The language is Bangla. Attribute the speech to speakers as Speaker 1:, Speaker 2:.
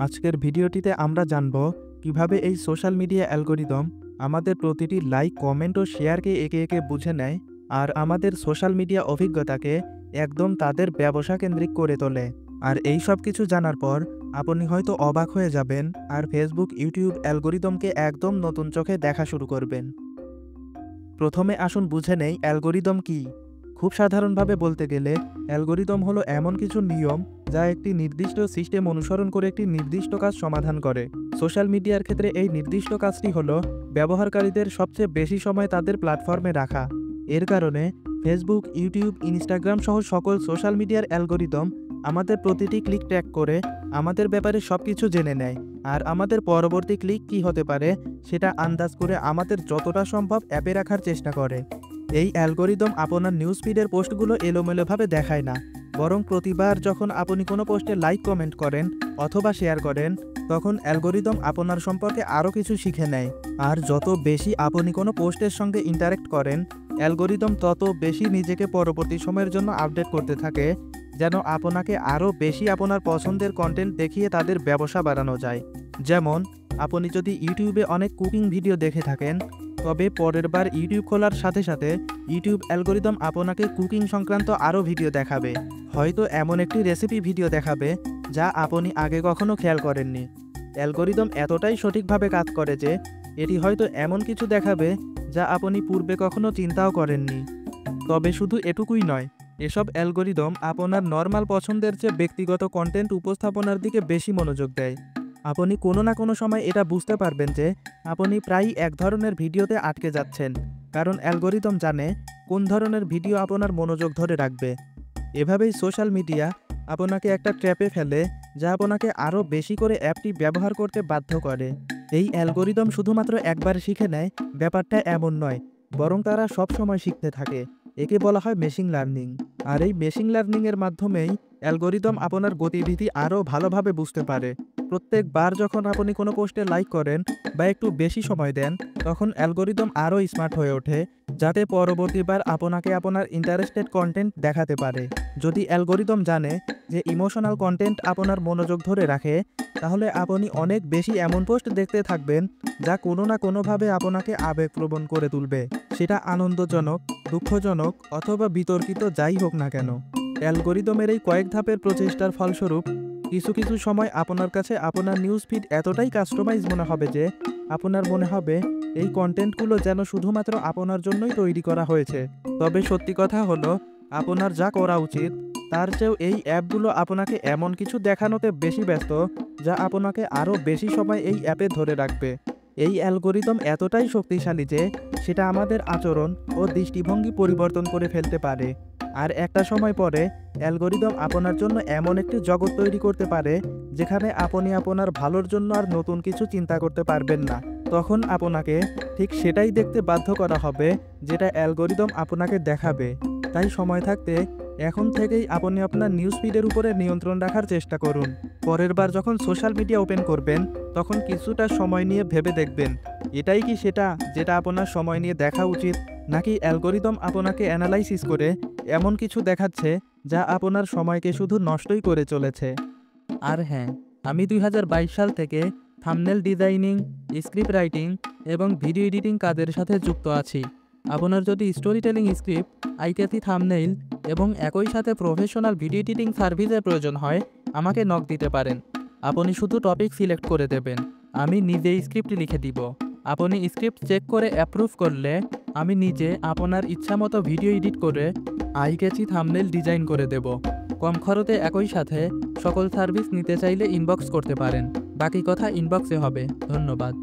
Speaker 1: আজকের ভিডিওটিতে আমরা জানব কিভাবে এই সোশ্যাল মিডিয়া অ্যালগরিদম আমাদের প্রতিটি লাইক, কমেন্ট ও শেয়ারকে একে একে বুঝে নেয় আর আমাদের সোশ্যাল মিডিয়া অভিজ্ঞতাকে একদম তাদের ব্যবসা কেন্দ্রিক করে তোলে। আর এই সব কিছু জানার পর আপনি হয়তো অবাক হয়ে যাবেন আর ফেসবুক, ইউটিউব অ্যালগরিদমকে একদম নতুন চোখে দেখা শুরু করবেন। প্রথমে আসুন বুঝে নেই অ্যালগরিদম কি। খুব সাধারণভাবে বলতে গেলে অ্যালগরিদম হলো এমন কিছু নিয়ম যা একটি নির্দিষ্ট সিস্টেম অনুসরণ করে একটি নির্দিষ্ট কাজ সমাধান করে। সোশ্যাল মিডিয়ার ক্ষেত্রে এই নির্দিষ্ট কাজটি হলো ব্যবহারকারীদের সবচেয়ে বেশি সময় তাদের প্ল্যাটফর্মে রাখা। এর কারণে ফেসবুক, ইউটিউব, ইনস্টাগ্রাম সহ সকল সোশ্যাল মিডিয়ার অ্যালগরিদম আমাদের প্রতিটি ক্লিক ট্র্যাক করে আমাদের ব্যাপারে সবকিছু জেনে নেয় আর আমাদের পরবর্তী ক্লিক কী হতে পারে সেটা আন্দাজ করে আমাদের যতটা সম্ভব অ্যাপে রাখার চেষ্টা করে। এই অ্যালগরিদম আপনার নিউজ ফিডের পোস্টগুলো এলোমেলোভাবে দেখায় না, বরং প্রতিবার যখন আপনি কোনো পোস্টে লাইক, কমেন্ট করেন অথবা শেয়ার করেন তখন অ্যালগরিদম আপনার সম্পর্কে আরও কিছু শিখে নেয়। আর যত বেশি আপনি কোনো পোস্টের সঙ্গে ইন্টারেক্ট করেন অ্যালগরিদম তত বেশি নিজেকে পরবর্তী সময়ের জন্য আপডেট করতে থাকে, যেন আপনাকে আরও বেশি আপনার পছন্দের কন্টেন্ট দেখিয়ে তাদের ব্যবসা বাড়ানো যায়। যেমন আপনি যদি ইউটিউবে অনেক কুকিং ভিডিও দেখে থাকেন, তবে পরের বার ইউটিউব খোলার সাথে সাথে ইউটিউব অ্যালগরিদম আপনাকে কুকিং সংক্রান্ত আরও ভিডিও দেখাবে। হয়তো এমন একটি রেসিপি ভিডিও দেখাবে যা আপনি আগে কখনো খেয়াল করেননি। অ্যালগরিদম এতটাই সঠিকভাবে কাজ করে যে এটি হয়তো এমন কিছু দেখাবে যা আপনি পূর্বে কখনো চিন্তাও করেননি। তবে শুধু এটুকুই নয়, এসব অ্যালগরিদম আপনার নর্মাল পছন্দের চেয়ে ব্যক্তিগত কন্টেন্ট উপস্থাপনার দিকে বেশি মনোযোগ দেয়। আপনি কোনো না কোনো সময় এটা বুঝতে পারবেন যে আপনি প্রায়ই এক ধরনের ভিডিওতে আটকে যাচ্ছেন, কারণ অ্যালগরিদম জানে কোন ধরনের ভিডিও আপনার মনোযোগ ধরে রাখবে। এভাবেই সোশ্যাল মিডিয়া আপনাকে একটা ট্র্যাপে ফেলে যা আপনাকে আরও বেশি করে অ্যাপটি ব্যবহার করতে বাধ্য করে। এই অ্যালগরিদম শুধুমাত্র একবার শিখে নেয় ব্যাপারটা এমন নয়, বরং তারা সব সময় শিখতে থাকে। একে বলা হয় মেশিন লার্নিং। আর এই মেশিন লার্নিংয়ের মাধ্যমেই অ্যালগরিদম আপনার গতিবিধি আরও ভালোভাবে বুঝতে পারে। প্রত্যেকবার যখন আপনি কোনো পোস্টে লাইক করেন বা একটু বেশি সময় দেন তখন অ্যালগরিদম আরও স্মার্ট হয়ে ওঠে, যাতে পরবর্তীবার আপনাকে আপনার ইন্টারেস্টেড কন্টেন্ট দেখাতে পারে। যদি অ্যালগরিদম জানে যে ইমোশনাল কন্টেন্ট আপনার মনোযোগ ধরে রাখে, তাহলে আপনি অনেক বেশি এমন পোস্ট দেখতে থাকবেন যা কোনো না কোনোভাবে আপনাকে আবেগপ্রবণ করে তুলবে, সেটা আনন্দজনক, দুঃখজনক অথবা বিতর্কিত যাই হোক না কেন। অ্যালগরিদমের এই কয়েক ধাপের প্রচেষ্টার ফলস্বরূপ কিছু কিছু সময় আপনার কাছে আপনার নিউজ ফিড এতটাই কাস্টমাইজ মনে হবে যে আপনার মনে হবে এই কন্টেন্টগুলো যেন শুধুমাত্র আপনার জন্যই তৈরি করা হয়েছে। তবে সত্যি কথা হলো, আপনার যা করা উচিত তার চেয়েও এই অ্যাপগুলো আপনাকে এমন কিছু দেখানোতে বেশি ব্যস্ত যা আপনাকে আরও বেশি সময় এই অ্যাপে ধরে রাখবে। এই অ্যালগরিদম এতটাই শক্তিশালী যে সেটা আমাদের আচরণ ও দৃষ্টিভঙ্গি পরিবর্তন করে ফেলতে পারে। আর একটা সময় পরে অ্যালগরিদম আপনার জন্য এমন একটি জগৎ তৈরি করতে পারে যেখানে আপনি আপনার ভালোর জন্য আর নতুন কিছু চিন্তা করতে পারবেন না। তখন আপনাকে ঠিক সেটাই দেখতে বাধ্য করা হবে যেটা অ্যালগরিদম আপনাকে দেখাবে। তাই সময় থাকতে এখন থেকেই আপনি আপনার নিউজ ফিডের উপরে নিয়ন্ত্রণ রাখার চেষ্টা করুন। পরের বার যখন সোশ্যাল মিডিয়া ওপেন করবেন তখন কিছুটা সময় নিয়ে ভেবে দেখবেন এটাই কি সেটা যেটা আপনার সময় নিয়ে দেখা উচিত, নাকি অ্যালগরিদম আপনাকে অ্যানালাইসিস করে এমন কিছু দেখাচ্ছে যা আপনার সময়কে শুধু নষ্টই করে চলেছে। আর হ্যাঁ, আমি 2022 সাল থেকে থাম্বনেল ডিজাইনিং, স্ক্রিপ্ট রাইটিং এবং ভিডিও এডিটিং কাজের সাথে যুক্ত আছি। আপনার যদি স্টোরি টেলিং স্ক্রিপ্ট, আইক্যাথি থাম্বনেইল এবং একই সাথে প্রফেশনাল ভিডিও এডিটিং সার্ভিসের প্রয়োজন হয়, আমাকে নক দিতে পারেন। আপনি শুধু টপিক সিলেক্ট করে দেবেন, আমি নিজেই স্ক্রিপ্ট লিখে দিব। আপনি স্ক্রিপ্ট চেক করে অ্যাপ্রুভ করলে আমি নিজে আপনার ইচ্ছামতো ভিডিও এডিট করে আইক্যাচি থাম্বনেল ডিজাইন করে দেব। কম খরচে একই সাথে সকল সার্ভিস নিতে চাইলে ইনবক্স করতে পারেন। বাকি কথা ইনবক্সে হবে। ধন্যবাদ।